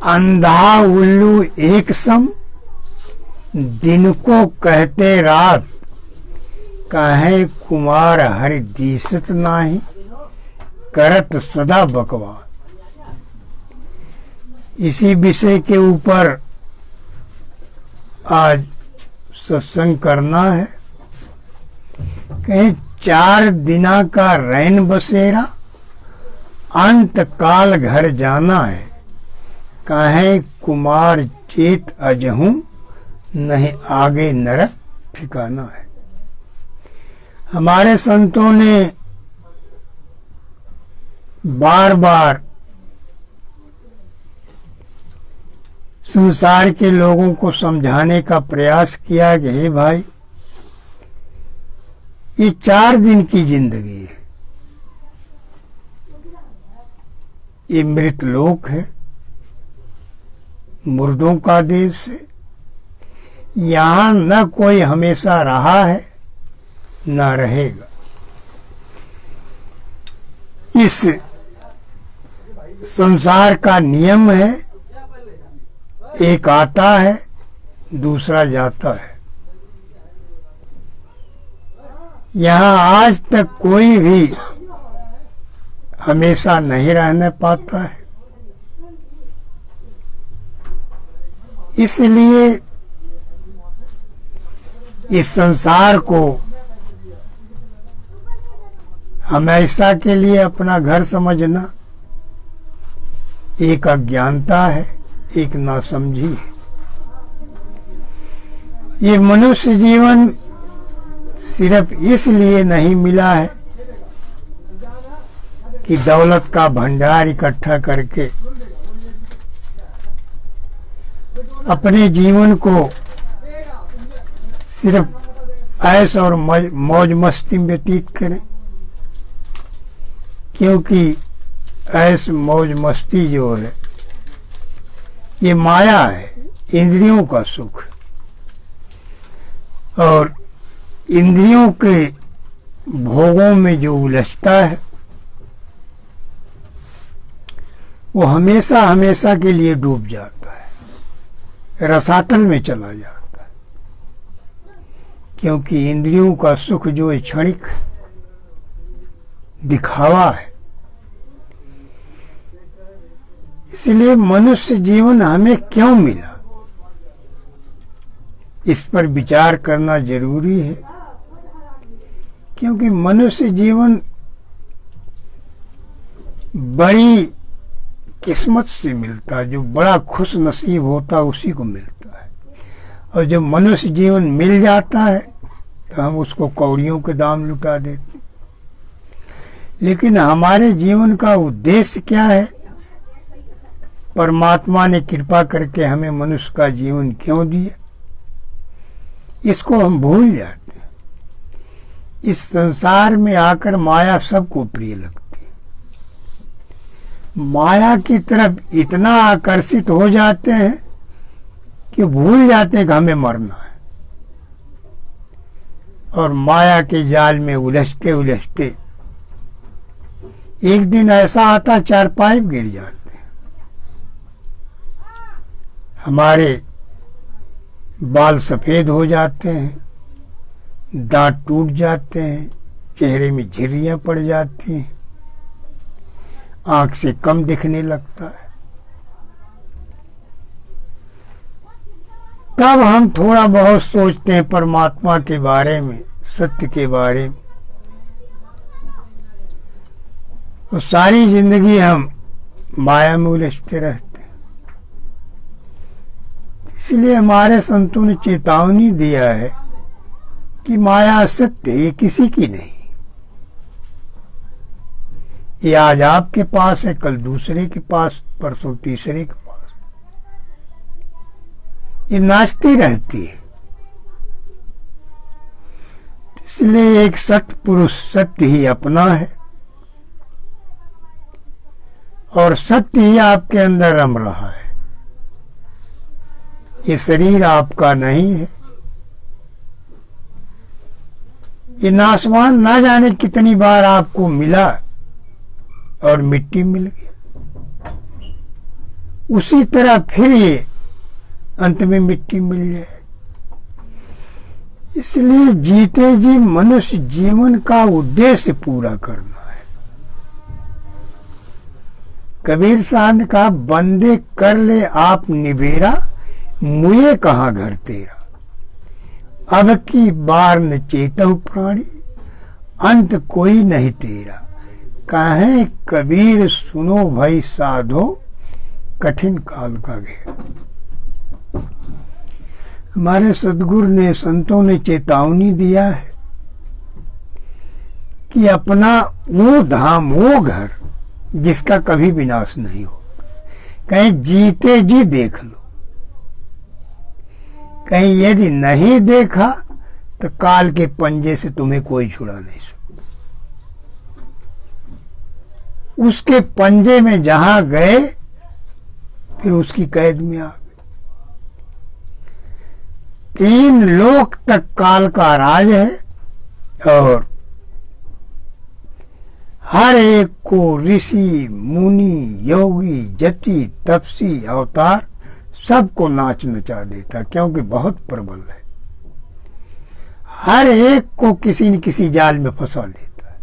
अंधा उल्लू एक सम, दिन को कहते रात, कहे कुमार हरि दिसत नाही, करत सदा बकवास। इसी विषय के ऊपर आज सत्संग करना है। कहीं 4 दिना का रैन बसेरा, अंत काल घर जाना है, कहे कुमार चेत अजहूं, नहीं आगे नरक ठिकाना है। हमारे संतों ने बार बार संसार के लोगों को समझाने का प्रयास किया कि हे भाई, ये 4 दिन की जिंदगी है, ये मृत लोक है, मुर्दों का देश है। यहाँ न कोई हमेशा रहा है न रहेगा। इस संसार का नियम है, एक आता है दूसरा जाता है। यहाँ आज तक कोई भी हमेशा नहीं रहने पाता है। इसलिए इस संसार को हमेशा के लिए अपना घर समझना एक अज्ञानता है, एक नासमझी है। ये मनुष्य जीवन सिर्फ इसलिए नहीं मिला है कि दौलत का भंडार इकट्ठा करके अपने जीवन को सिर्फ ऐश और मौज मस्ती में व्यतीत करें, क्योंकि ऐश मौज मस्ती जो है ये माया है, इंद्रियों का सुख। और इंद्रियों के भोगों में जो उलझता है वो हमेशा हमेशा के लिए डूब जाता है, रसातल में चला जाता है। क्योंकि इंद्रियों का सुख जो है क्षणिक दिखावा है। इसलिए मनुष्य जीवन हमें क्यों मिला, इस पर विचार करना जरूरी है। क्योंकि मनुष्य जीवन बड़ी किस्मत से मिलता है, जो बड़ा खुश नसीब होता है उसी को मिलता है। और जब मनुष्य जीवन मिल जाता है तो हम उसको कौड़ियों के दाम लुटा देते। लेकिन हमारे जीवन का उद्देश्य क्या है, परमात्मा ने कृपा करके हमें मनुष्य का जीवन क्यों दिया, इसको हम भूल जाते हैं। इस संसार में आकर माया सबको प्रिय लगती है। माया की तरफ इतना आकर्षित हो जाते हैं कि भूल जाते हैं कि हमें मरना है। और माया के जाल में उलझते उलझते एक दिन ऐसा आता 4 पाइप गिर जाते हैं, हमारे बाल सफ़ेद हो जाते हैं, दांत टूट जाते हैं, चेहरे में झुर्रियां पड़ जाती हैं, आंख से कम दिखने लगता है। तब हम थोड़ा बहुत सोचते हैं परमात्मा के बारे में, सत्य के बारे में। तो सारी जिंदगी हम माया में उलझते रहते हैं। इसलिए हमारे संतों ने चेतावनी दिया है कि माया असत्य, ये किसी की नहीं। ये आज आपके पास है, कल दूसरे के पास, परसों तीसरे के पास। ये नाचती रहती है। इसलिए एक सत्य पुरुष सत्य ही अपना है और सत्य ही आपके अंदर रम रहा है। ये शरीर आपका नहीं है। ये नासवान ना जाने कितनी बार आपको मिला और मिट्टी मिल गया। उसी तरह फिर ये अंत में मिट्टी मिल जाए। इसलिए जीते जी मनुष्य जीवन का उद्देश्य पूरा करना है। कबीर साहब ने कहा, बंदे कर ले आप निबेरा, मुझे कहाँ घर तेरा। अब की बार न चेतहु प्राणी, अंत कोई नहीं तेरा। कहें कबीर सुनो भई साधो, कठिन काल का घेर। हमारे सदगुरु ने, संतों ने चेतावनी दिया है कि अपना वो धाम, वो घर जिसका कभी विनाश नहीं हो, कहीं जीते जी देख लो। कहीं यदि नहीं देखा तो काल के पंजे से तुम्हें कोई छुड़ा नहीं सकता। उसके पंजे में जहां गए फिर उसकी कैद में आ गए। 3 लोक तक काल का राज है और हर एक को ऋषि, मुनि, योगी, जति, तपसी, अवतार सबको नाच नचा देता, क्योंकि बहुत प्रबल है। हर एक को किसी न किसी जाल में फंसा देता है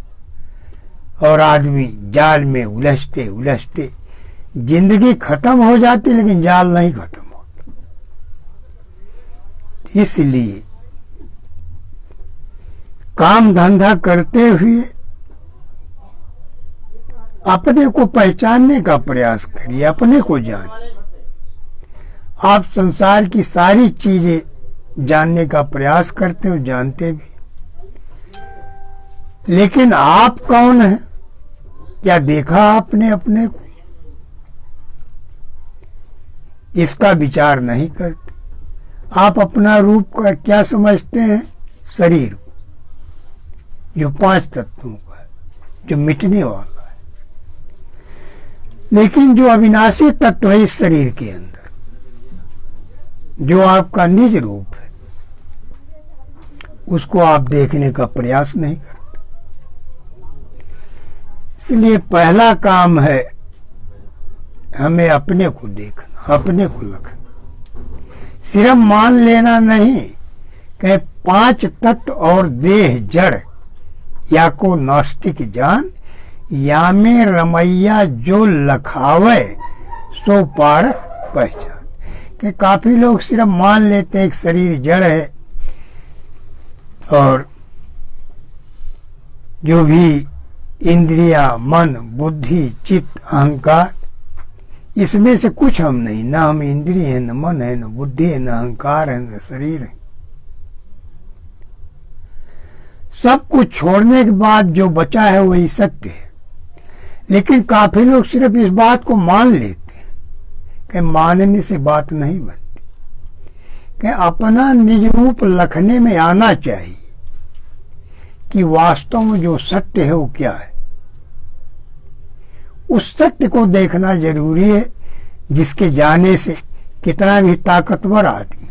और आदमी जाल में उलझते उलझते जिंदगी खत्म हो जाती, लेकिन जाल नहीं खत्म होता। इसलिए काम धंधा करते हुए अपने को पहचानने का प्रयास करिए, अपने को जानिए। आप संसार की सारी चीजें जानने का प्रयास करते हो, जानते भी, लेकिन आप कौन हैं? क्या देखा आपने अपने को? इसका विचार नहीं करते। आप अपना रूप का क्या समझते हैं? शरीर को, जो 5 तत्वों का है, जो मिटने वाला है। लेकिन जो अविनाशी तत्व है इस शरीर के अंदर, जो आपका निज रूप है, उसको आप देखने का प्रयास नहीं करते। इसलिए पहला काम है हमें अपने को देखना, अपने को लखना। सिर्फ मान लेना नहीं कि 5 तत्व और देह जड़, या को नास्तिक जान, या में रमैया जो लखावे सो पारख पहचान। कि काफी लोग सिर्फ मान लेते हैं एक शरीर जड़ है और जो भी इंद्रिया, मन, बुद्धि, चित्त, अहंकार, इसमें से कुछ हम नहीं, ना हम इंद्रिय है, न मन है, न बुद्धि है, न अहंकार है, न शरीर है। सब कुछ छोड़ने के बाद जो बचा है वही सत्य है। लेकिन काफी लोग सिर्फ इस बात को मान लेते हैं कि मानने से बात नहीं बनती, कि अपना निज रूप लखने में आना चाहिए कि वास्तव में जो सत्य है वो क्या है। उस सत्य को देखना जरूरी है, जिसके जाने से कितना भी ताकतवर आदमी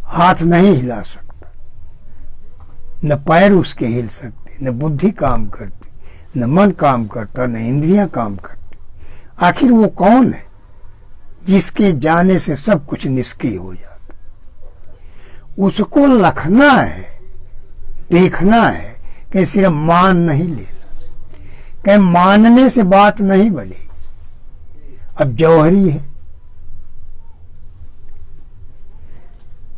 हाथ नहीं हिला सकता, न पैर उसके हिल सकते, न बुद्धि काम करती, न मन काम करता, न इंद्रियां काम करती। आखिर वो कौन है जिसके जाने से सब कुछ निष्क्रिय हो जाता? उसको लखना है, देखना है, कि सिर्फ मान नहीं लेना, कि मानने से बात नहीं बनेगी। अब जौहरी है,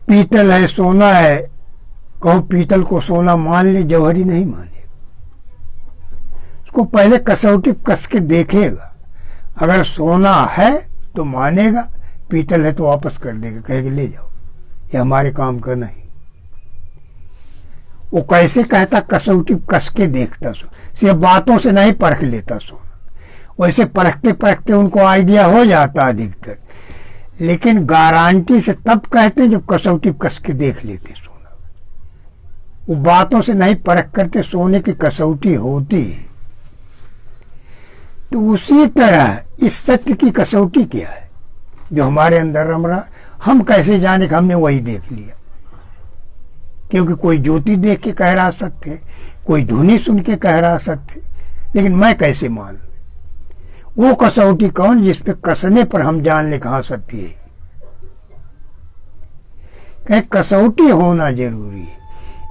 पीतल है, सोना है, कहो पीतल को सोना मान ले, जौहरी नहीं मानेगा। उसको पहले कसौटी कस के देखेगा। अगर सोना है तो मानेगा, पीतल है तो वापस कर देगा, कहेगा ले जाओ, ये हमारे काम का नहीं। वो कैसे कहता? कसौटी कस के देखता, सिर्फ बातों से नहीं परख लेता सोना। वैसे परखते परखते उनको आइडिया हो जाता अधिकतर, लेकिन गारंटी से तब कहते जब कसौटी कस के देख लेते सोना। वो बातों से नहीं परख करते, सोने की कसौटी होती है। तो उसी तरह इस सत्य की कसौटी क्या है जो हमारे अंदर रम रहा? हम कैसे जाने कि हमने वही देख लिया? क्योंकि कोई ज्योति देख के कह रहा सत्य है, कोई ध्वनि सुन के कह रहा सत्य, लेकिन मैं कैसे मान? वो कसौटी कौन जिसपे कसने पर हम जान ले कहाँ सत्य है। कहीं कसौटी होना जरूरी है,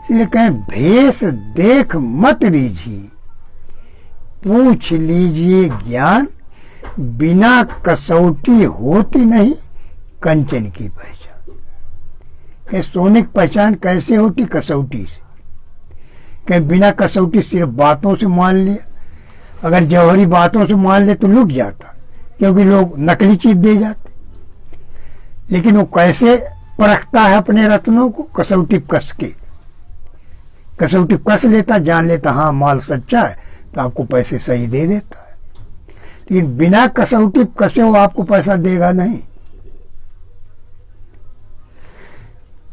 इसलिए कहीं भेष देख मत लीजिए, पूछ लीजिए ज्ञान, बिना कसौटी होती नहीं कंचन की पहचान। कहीं सोने की पहचान कैसे होती? कसौटी से। कहीं बिना कसौटी सिर्फ बातों से मान लिया, अगर जौहरी बातों से मान ले तो लुट जाता, क्योंकि लोग नकली चीज दे जाते। लेकिन वो कैसे परखता है अपने रत्नों को? कसौटी कस के, कसौटी कस लेता, जान लेता हाँ माल सच्चा है तो आपको पैसे सही दे देता है। लेकिन बिना कसौटी कसे वो आपको पैसा देगा नहीं।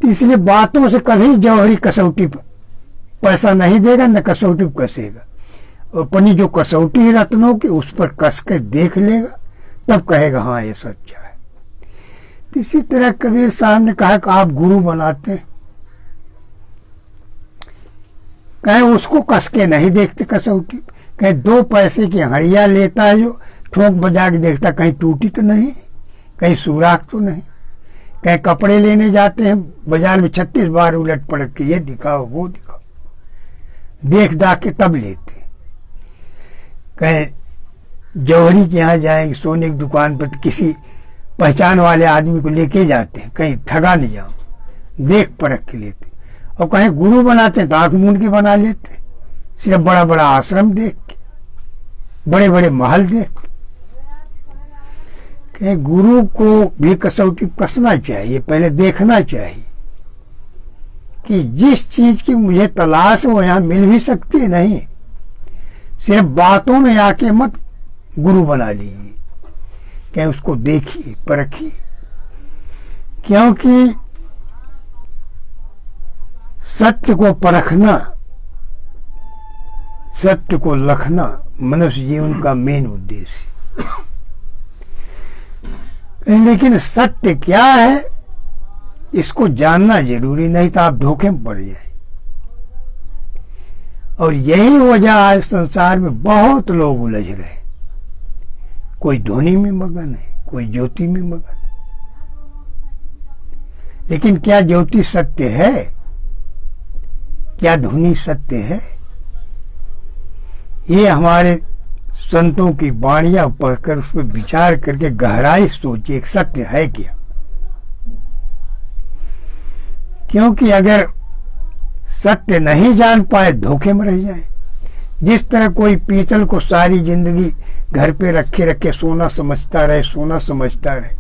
इसलिए बातों से कभी जौहरी कसौटी पैसा नहीं देगा, न कसौटी कसेगा। और अपनी जो कसौटी है रत्नों की, उस पर कस के देख लेगा, तब कहेगा हाँ ये सच्चा है। इसी तरह कबीर साहब ने कहा कि आप गुरु बनाते हैं, कहे उसको कस के नहीं देखते कसौटी, कहे 2 पैसे की हड़िया लेता है जो, ठोक बजा के देखता कहीं टूटी तो नहीं, कहीं सुराख तो नहीं। कहीं कपड़े लेने जाते हैं बाजार में 36 बार उलट पलट के ये दिखाओ वो दिखाओ, देख दाख के तब लेते। कहीं जौहरी के यहाँ जाएंगे सोने की दुकान पर, किसी पहचान वाले आदमी को लेके जाते हैं, कहीं ठगा नहीं जाओ, देख परख के लेते। और कहीं गुरु बनाते हैं तो आंख मूंद के बना लेते, सिर्फ बड़ा बड़ा आश्रम देख के, बड़े बड़े महल देख के। गुरु को भी कसौटी कसना चाहिए, पहले देखना चाहिए कि जिस चीज की मुझे तलाश है वो यहाँ मिल भी सकती है नहीं। सिर्फ बातों में आके मत गुरु बना लीजिए, क्या उसको देखिए परखिए, क्योंकि सत्य को परखना, सत्य को लखना मनुष्य जीवन का मेन उद्देश्य। लेकिन सत्य क्या है इसको जानना जरूरी, नहीं तो आप धोखे में पड़ जाए। और यही वजह आज संसार में बहुत लोग उलझ रहे, कोई ध्वनि में मगन है, कोई ज्योति में मगन है। लेकिन क्या ज्योति सत्य है? क्या ध्वनि सत्य है? ये हमारे संतों की वाणियां पढ़कर उस पर विचार करके गहराई सोचिए सत्य है क्या। क्योंकि अगर सत्य नहीं जान पाए धोखे में रह जाए। जिस तरह कोई पीतल को सारी जिंदगी घर पे रखे रखे सोना समझता रहे, सोना समझता रहे,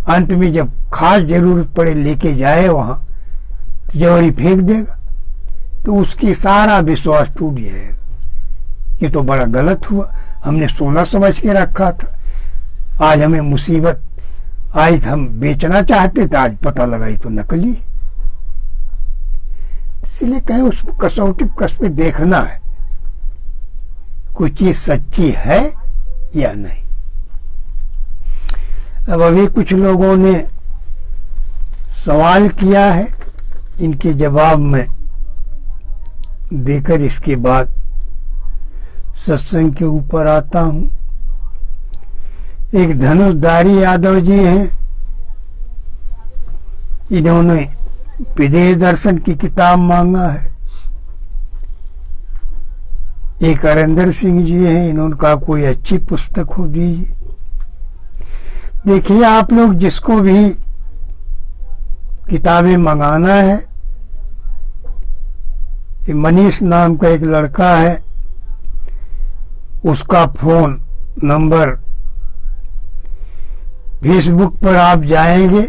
अंत में जब खास जरूरत पड़े लेके जाए वहां जौहरी फेंक देगा, तो उसकी सारा विश्वास टूट जाएगा। ये तो बड़ा गलत हुआ, हमने सोना समझ के रखा था, आज हमें मुसीबत आई, हम बेचना चाहते थे, आज पता लगाई तो नकली। इसलिए कहीं उसको कसौटी कस पे देखना है कोई चीज सच्ची है या नहीं। अब अभी कुछ लोगों ने सवाल किया है, इनके जवाब में देकर इसके बाद सत्संग के ऊपर आता हूं। एक धनुषधारी यादव जी हैं, इन्होंने विदेह दर्शन की किताब मांगा है। एक अरिंदर सिंह जी हैं, इन्होंने कहा कोई अच्छी पुस्तक हो दीजिए। देखिए आप लोग जिसको भी किताबें मंगाना है, मनीष नाम का एक लड़का है, उसका फोन नंबर फेसबुक पर आप जाएंगे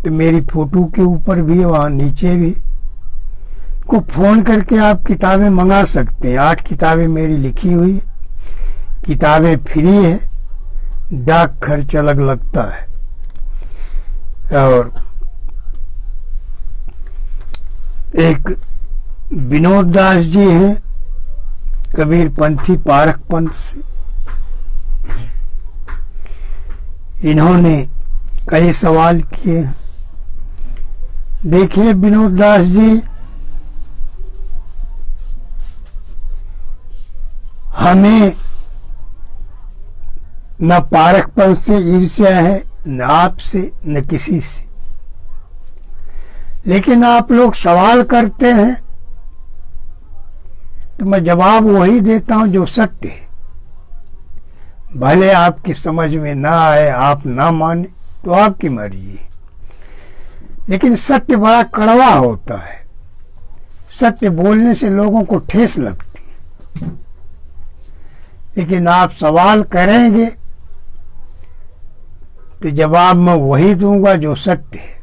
तो मेरी फोटो के ऊपर भी, वहां नीचे भी, को फोन करके आप किताबें मंगा सकते हैं। 8 किताबें मेरी लिखी हुई है, किताबें फ्री है, डाक खर्च अलग लगता है। और एक विनोद दास जी हैं, कबीर पंथी पारक पंथ से, इन्होंने कई सवाल किए। देखिए विनोद दास जी, हमें न पारखपन से ईर्ष्या है, न आपसे न किसी से। लेकिन आप लोग सवाल करते हैं तो मैं जवाब वही देता हूं जो सत्य है। भले आपकी समझ में ना आए, आप ना माने तो आपकी मर्जी है, लेकिन सत्य बड़ा कड़वा होता है। सत्य बोलने से लोगों को ठेस लगती है। लेकिन आप सवाल करेंगे तो जवाब मैं वही दूंगा जो सत्य है।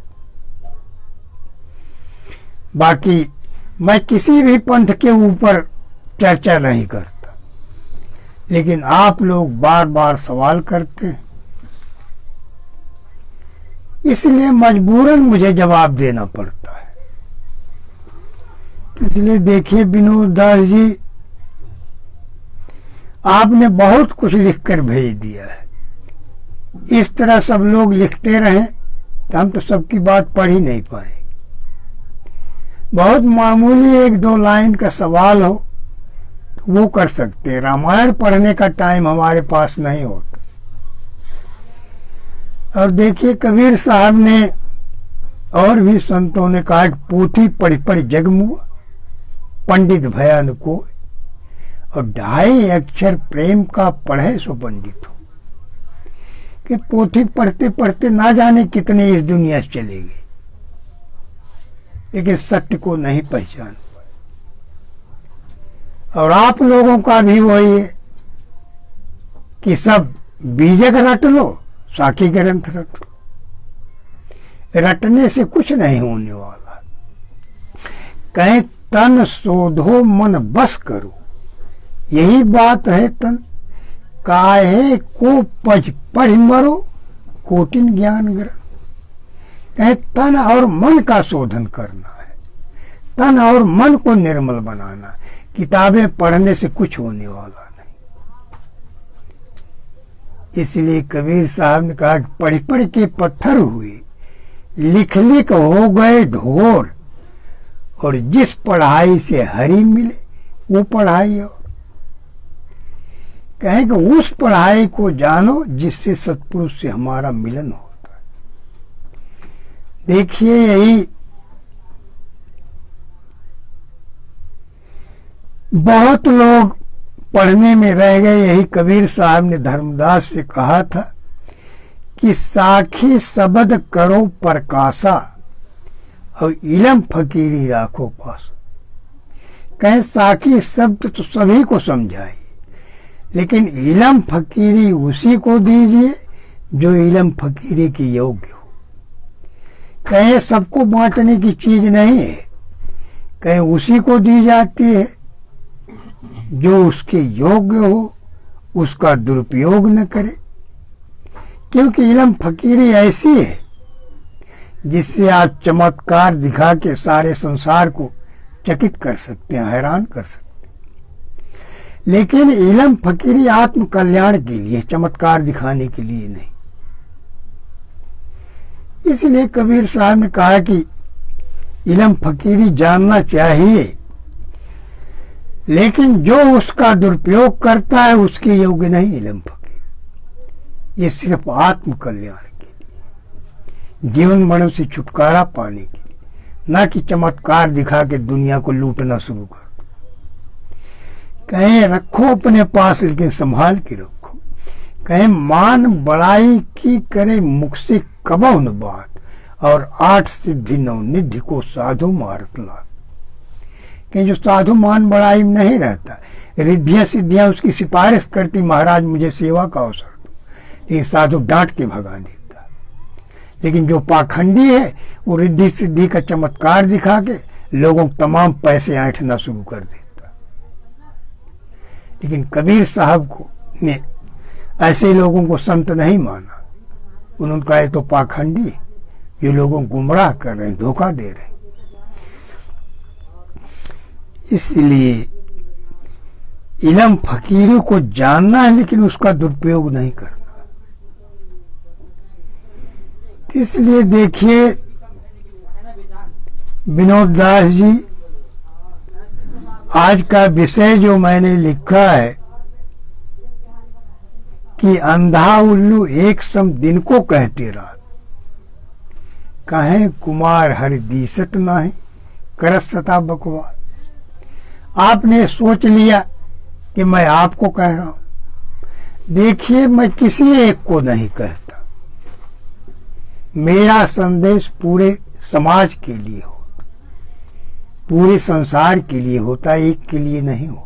बाकी मैं किसी भी पंथ के ऊपर चर्चा नहीं करता, लेकिन आप लोग बार बार सवाल करते हैं, इसलिए मजबूरन मुझे जवाब देना पड़ता है। इसलिए देखिए विनोद दास जी, आपने बहुत कुछ लिखकर भेज दिया है। इस तरह सब लोग लिखते रहें तो हम तो सबकी बात पढ़ ही नहीं पाएंगे। बहुत मामूली 1-2 लाइन का सवाल हो तो वो कर सकते हैं। रामायण पढ़ने का टाइम हमारे पास नहीं होता। और देखिए कबीर साहब ने और भी संतों ने कहा कि पोथी पढ़ी पढ़ी जगमुआ, पंडित भयान को, और 2.5 अक्षर प्रेम का पढ़े सो पंडित हो। कि पोथी पढ़ते पढ़ते ना जाने कितने इस दुनिया से चले गए, लेकिन सत्य को नहीं पहचान पाए। और आप लोगों का भी वही है कि सब बीजक रट लो, साखी ग्रंथ रट लो। रटने से कुछ नहीं होने वाला। कहीं तन शोधो मन बस करो, यही बात है तन। काहे को पढ़ पढ़ मरो, कोटिन ज्ञान ग्रंथ। कहे तन और मन का शोधन करना है, तन और मन को निर्मल बनाना। किताबें पढ़ने से कुछ होने वाला नहीं। इसलिए कबीर साहब ने कहा कि पढ़ पढ़ के पत्थर हुए, लिख लिख हो गए ढोर, और जिस पढ़ाई से हरि मिले वो पढ़ाई। और कहें कि उस पढ़ाई को जानो जिससे सत्पुरुष से हमारा मिलन होता है। देखिए यही बहुत लोग पढ़ने में रह गए। यही कबीर साहब ने धर्मदास से कहा था कि साखी शब्द करो प्रकाशा, और इलम फकीरी राखो पास। कहें साखी शब्द तो सभी को समझाइए, लेकिन इलम फकीरी उसी को दीजिए जो इलम फकीरी के योग्य हो। कहें सबको बांटने की चीज नहीं है, कहें उसी को दी जाती है जो उसके योग्य हो, उसका दुरुपयोग न करे। क्योंकि इलम फकीरी ऐसी है जिससे आप चमत्कार दिखा के सारे संसार को चकित कर सकते हैं, हैरान कर सकते हैं। लेकिन इलम फकीरी आत्म कल्याण के लिए, चमत्कार दिखाने के लिए नहीं। इसलिए कबीर साहब ने कहा कि इलम फकीरी जानना चाहिए, लेकिन जो उसका दुरुपयोग करता है उसके योग्य नहीं इलम फकीर। ये सिर्फ आत्म कल्याण के लिए, जीवन मरण से छुटकारा पाने के लिए, ना कि चमत्कार दिखा के दुनिया को लूटना शुरू कर। कहें रखो अपने पास, लेकिन संभाल के रखो। कहें मान बड़ाई की करे मुख से कबहु न बात, और 8 सिद्धि 9 निधि को साधु मारत लात। कि जो साधु मान बड़ाई में नहीं रहता, रिद्धियां सिद्धियां उसकी सिफारिश करती, महाराज मुझे सेवा का अवसर दो, ये साधु डांट के भगा देता। लेकिन जो पाखंडी है वो रिद्धि सिद्धि का चमत्कार दिखा के लोगों को तमाम पैसे ऐंठना शुरू कर देता। लेकिन कबीर साहब को ने ऐसे लोगों को संत नहीं माना। उन्होंने कहा तो पाखंडी है, जो लोगों को गुमराह कर रहे हैं, धोखा दे रहे हैं। इसलिए इलम फकीरों को जानना है, लेकिन उसका दुरुपयोग नहीं करना। इसलिए देखिए विनोद दास जी, आज का विषय जो मैंने लिखा है कि अंधा उल्लू एक सम दिन को कहते रात, कहें कुमार हर दीसत नाही करत सता बकवास। आपने सोच लिया कि मैं आपको कह रहा हूं। देखिए, मैं किसी एक को नहीं कहता। मेरा संदेश पूरे समाज के लिए होता, पूरे संसार के लिए होता, एक के लिए नहीं होता।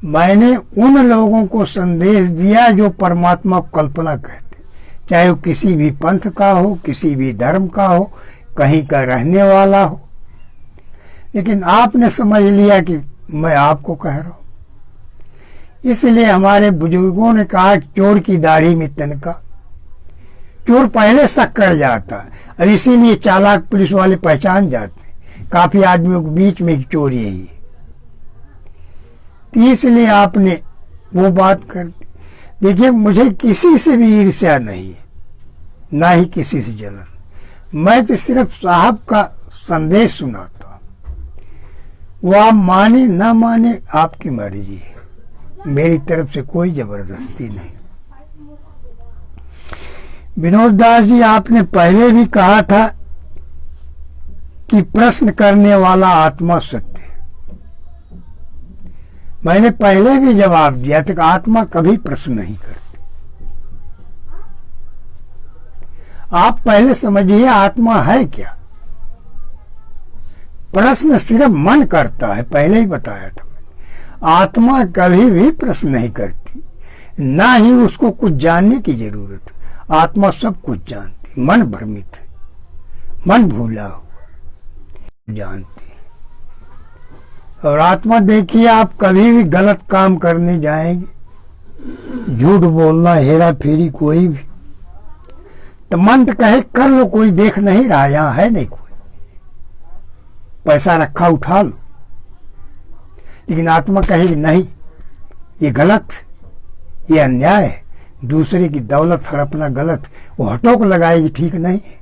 मैंने उन लोगों को संदेश दिया जो परमात्मा को कल्पना कहते, चाहे वो किसी भी पंथ का हो, किसी भी धर्म का हो, कहीं का रहने वाला हो। लेकिन आपने समझ लिया कि मैं आपको कह रहा हूं। इसलिए हमारे बुजुर्गों ने कहा, चोर की दाढ़ी में तिनका। चोर पहले शक कर जाता है, और इसीलिए चालाक पुलिस वाले पहचान जाते हैं काफी आदमियों के बीच में एक चोर यही है। इसलिए आपने वो बात कर दी। देखिए, मुझे किसी से भी ईर्ष्या नहीं है, ना ही किसी से जलन। मैं तो सिर्फ साहब का संदेश सुनाता हूं। वो आप माने ना माने आपकी मर्जी है, मेरी तरफ से कोई जबरदस्ती नहीं। विनोद दास जी, आपने पहले भी कहा था कि प्रश्न करने वाला आत्मा सत्य है। मैंने पहले भी जवाब दिया था कि आत्मा कभी प्रश्न नहीं करती। आप पहले समझिए आत्मा है क्या। प्रश्न सिर्फ मन करता है, पहले ही बताया था मैंने। आत्मा कभी भी प्रश्न नहीं करती, ना ही उसको कुछ जानने की जरूरत है। आत्मा सब कुछ जानती, मन भ्रमित है, मन भूला हुआ जानती है। और आत्मा, देखिए, आप कभी भी गलत काम करने जाएंगे, झूठ बोलना, हेरा फेरी, कोई भी, तो मन तो कहे कर लो, कोई देख नहीं रहा, यहां है नहीं कोई, पैसा रखा उठा लो। लेकिन आत्मा कहेगी नहीं, ये गलत, ये अन्याय है, दूसरे की दौलत हड़पना गलत। वो हटोक लगाएगी, ठीक नहीं है।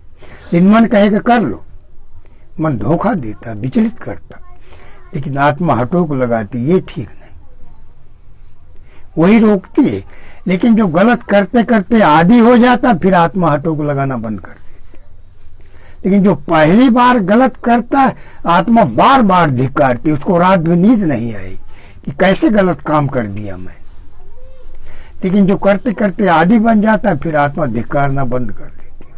लेकिन मन कहेगा कर लो। मन धोखा देता, विचलित करता, लेकिन आत्मा हटोक लगाती, ये ठीक नहीं, वही रोकती है। लेकिन जो गलत करते करते आदी हो जाता, फिर आत्मा हटोक लगाना बंद कर देती। लेकिन जो पहली बार गलत करता है, आत्मा बार बार धिक्कारती, उसको रात में नींद नहीं आई कि कैसे गलत काम कर दिया मैं। लेकिन जो करते करते आदी बन जाता, फिर आत्मा धिक्कारना बंद कर देती है।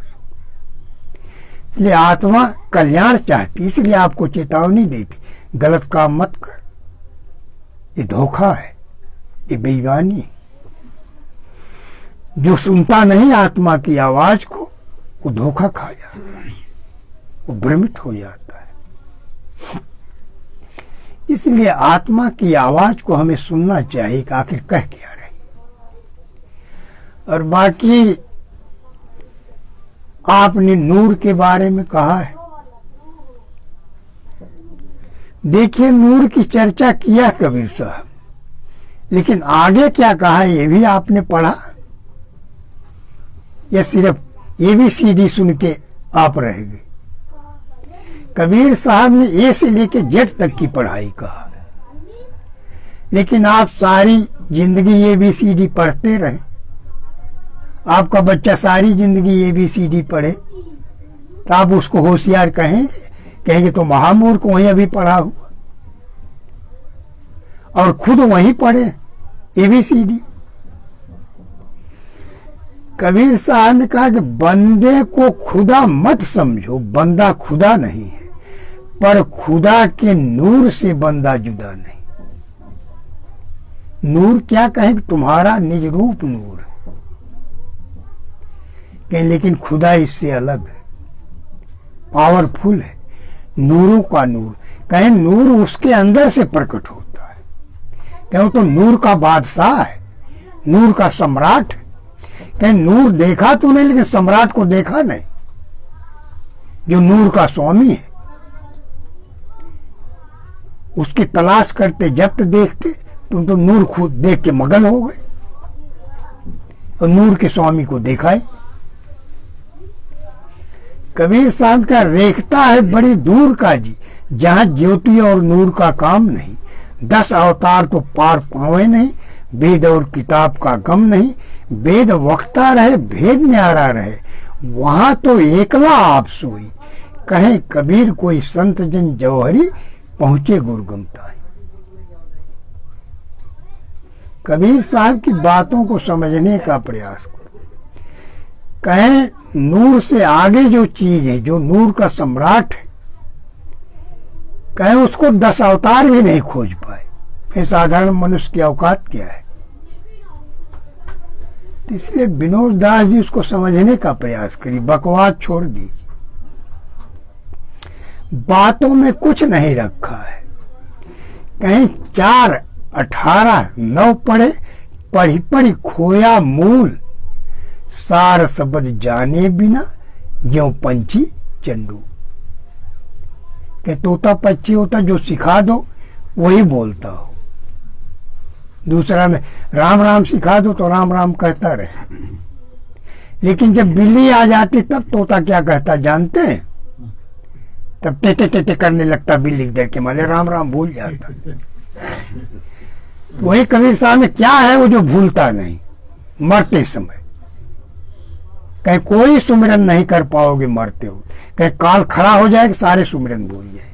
इसलिए आत्मा कल्याण चाहती, इसलिए आपको चेतावनी देती, गलत काम मत कर, ये धोखा है, ये बेईमानी है। जो सुनता नहीं आत्मा की आवाज को, वो धोखा खा जाता है, वो भ्रमित हो जाता है। इसलिए आत्मा की आवाज को हमें सुनना चाहिए कि आखिर कह क्या रही। और बाकी आपने नूर के बारे में कहा है। देखिए, नूर की चर्चा किया कबीर साहब, लेकिन आगे क्या कहा ये भी आपने पढ़ा, या सिर्फ ABCD सुन के आप रह गए। कबीर साहब ने A से लेके Z तक की पढ़ाई कहा, लेकिन आप सारी जिंदगी ABCD पढ़ते रहे। आपका बच्चा सारी जिंदगी ABCD पढ़े, तो आप उसको होशियार कहेंगे तो महामूर्ख, वहीं अभी पढ़ा हुआ, और खुद वहीं पढ़े ABCD। कबीर साहब ने कहा कि बंदे को खुदा मत समझो, बंदा खुदा नहीं है, पर खुदा के नूर से बंदा जुदा नहीं। नूर क्या कहें, तुम्हारा निज रूप नूर है, लेकिन खुदा इससे अलग है, पावरफुल है, नूरों का नूर। कहें नूर उसके अंदर से प्रकट होता है, कहें तो नूर का बादशाह है, नूर का सम्राट है। कहें नूर देखा तो नहीं, लेकिन सम्राट को देखा नहीं, जो नूर का स्वामी है। उसकी तलाश करते, जब तो देखते, तुम तो नूर खुद देख के मगन हो गए, और नूर के स्वामी को देखा ही। कबीर साहब का रेखता है बड़ी दूर का जी, जहां ज्योति और नूर का काम नहीं। 10 अवतार तो पार पावे नहीं, वेद और किताब का गम नहीं, वेद वक्ता रहे भेद न्यारा रहे, वहां तो एकला आप सोई, कहे कबीर कोई संत जन जौहरी, पहुंचे गुरगमता। कबीर साहब की बातों को समझने का प्रयास करो। कहें नूर से आगे जो चीज है, जो नूर का सम्राट है, कहें उसको 10 अवतार भी नहीं खोज पाए। ये साधारण मनुष्य की औकात क्या है? तो इसलिए विनोद दास जी उसको समझने का प्रयास करिए, बकवास छोड़ दीजिए। बातों में कुछ नहीं रखा है। कहीं 4, 18, 9 पढ़े, पढ़ी पढ़ी खोया मूल, सार शब्द जाने बिना ज्यों पंछी चंडू। कि तोता पक्षी होता, जो सिखा दो वही बोलता हो। दूसरा में राम राम सिखा दो तो राम राम कहता रहे, लेकिन जब बिल्ली आ जाती तब तोता क्या कहता जानते हैं? तब टेटे टेटे करने लगता, बिल्ली डर के मारे राम राम भूल जाता। वही कबीर साहब में क्या है वो जो भूलता नहीं मरते समय। कहीं कोई सुमिरन नहीं कर पाओगे मरते हो, कहीं काल खड़ा हो जाए, सारे सुमिरन भूल जाए,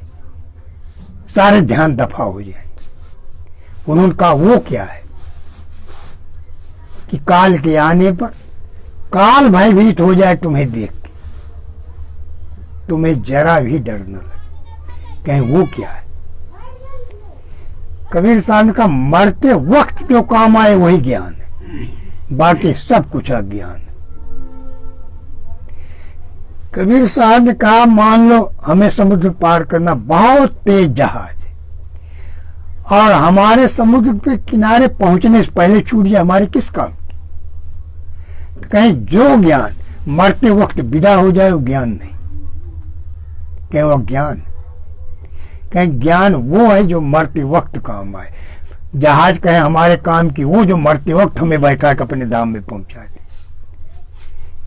सारे ध्यान दफा हो जाए। उन्होंने कहा वो क्या है कि काल के आने पर काल भयभीत हो जाए तुम्हें देख के, तुम्हें जरा भी डर न लगे। कहें वो क्या है? कबीर साहब का मरते वक्त जो काम आए वही ज्ञान है, बाकी सब कुछ अज्ञान है। कबीर साहब ने कहा मान लो हमें समुद्र पार करना, बहुत तेज जहाज है, और हमारे समुद्र पे किनारे पहुंचने से पहले छूट जाए, हमारे किस काम की? तो कहीं जो ज्ञान मरते वक्त विदा हो जाए वो ज्ञान नहीं, कहीं वो ज्ञान। कहीं ज्ञान वो है जो मरते वक्त काम आए। जहाज कहे हमारे काम की, वो जो मरते वक्त हमें बैठा के अपने धाम में पहुंचा दे।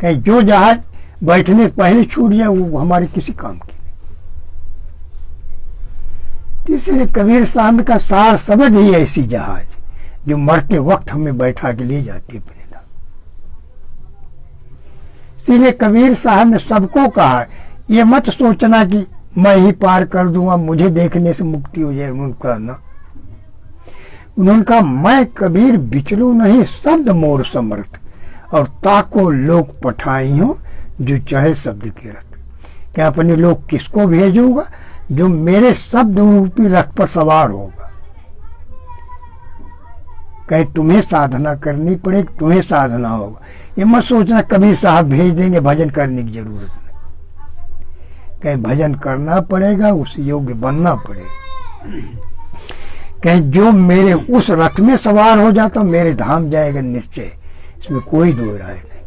कहीं जो जहाज बैठने से पहले छूट जाए वो हमारे किसी काम की नहीं। इसलिए कबीर साहब का सार शब्द ही ऐसी जहाज जो मरते वक्त हमें बैठा के ले जाती है अपने धाम। इसलिए कबीर साहब ने सबको कहा ये मत सोचना कि मैं ही पार कर दूंगा, मुझे देखने से मुक्ति हो जाए। उनका ना, उन्होंने कहा मैं कबीर बिचलू नहीं, शब्द मोर समर्थ, और ताको लोग पठाई हो जो चढ़े शब्द के रथ। क्या अपने लोग किसको भेजूंगा? जो मेरे शब्द रूपी रथ पर सवार होगा। कहीं तुम्हें साधना करनी पड़ेगी, तुम्हें साधना होगा। ये मत सोचना कबीर साहब भेज देंगे, भजन करने की जरूरत नहीं। कहीं भजन करना पड़ेगा, उस योग्य बनना पड़ेगा। कहीं जो मेरे उस रथ में सवार हो जाता मेरे धाम जाएगा निश्चय, इसमें कोई दो राय नहीं।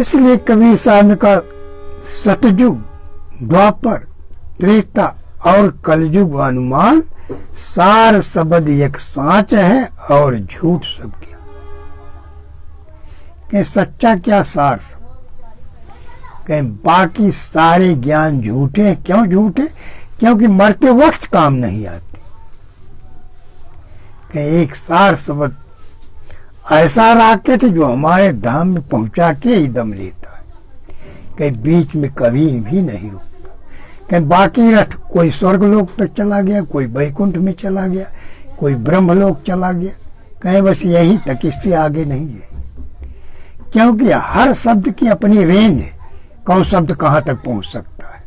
इसलिए कबीर साहब ने कहा सतयुग, द्वापर, त्रेता और कलयुग अनुमान, सार शब्द एक साँच है और झूठ सब क्या। कहीं सच्चा क्या, सार सब। कहीं बाकी सारे ज्ञान झूठे हैं। क्यों झूठे? क्योंकि मरते वक्त काम नहीं आते। कहीं एक सार शब्द ऐसा रॉकेट जो हमारे धाम में पहुंचा के ही दम लेता है, कहीं बीच में कभी भी नहीं रुकता। कहीं बाकी रथ कोई स्वर्गलोक तक चला गया, कोई वैकुंठ में चला गया, कोई ब्रह्मलोक चला गया, कहीं बस यहीं तक, इससे आगे नहीं है। क्योंकि हर शब्द की अपनी रेंज है, कौन शब्द कहाँ तक पहुंच सकता है।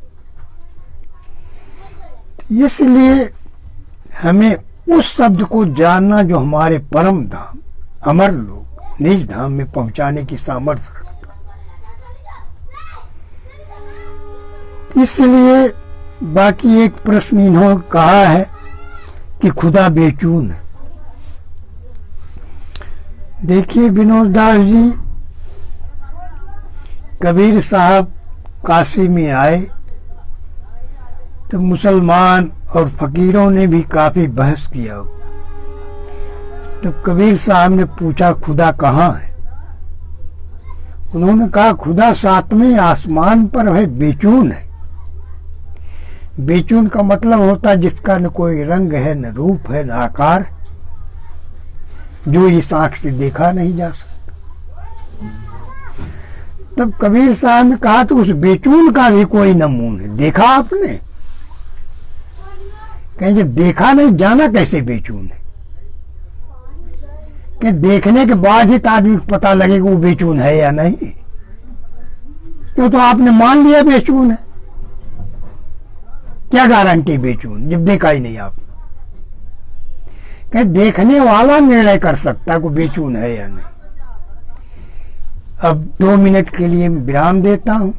इसलिए हमें उस शब्द को जानना जो हमारे परम धाम, अमर लोक, निज धाम में पहुंचाने की सामर्थ्य रखता। इसलिए बाकी एक प्रश्न इन्होंने कहा है कि खुदा बेचून है। देखिए विनोद दास जी, कबीर साहब काशी में आए तो मुसलमान और फकीरों ने भी काफी बहस किया। तो कबीर साहब ने पूछा खुदा कहाँ है? उन्होंने कहा खुदा 7वें आसमान पर है, बेचून है। बेचून का मतलब होता है जिसका न कोई रंग है, न रूप है, न आकार, जो इस आंख से देखा नहीं जा सकता। तब कबीर साहब ने कहा तो उस बेचून का भी कोई नमून है, देखा आपने? कहीं जब देखा नहीं, जाना कैसे बेचून है? कि देखने के बाद ही तो आदमी को पता लगे कि वो बेचून है या नहीं। क्यों तो आपने मान लिया बेचून है, क्या गारंटी बेचून जब देखा ही नहीं आपने? कि देखने वाला निर्णय कर सकता है कि बेचून है या नहीं। अब 2 मिनट के लिए विराम देता हूं,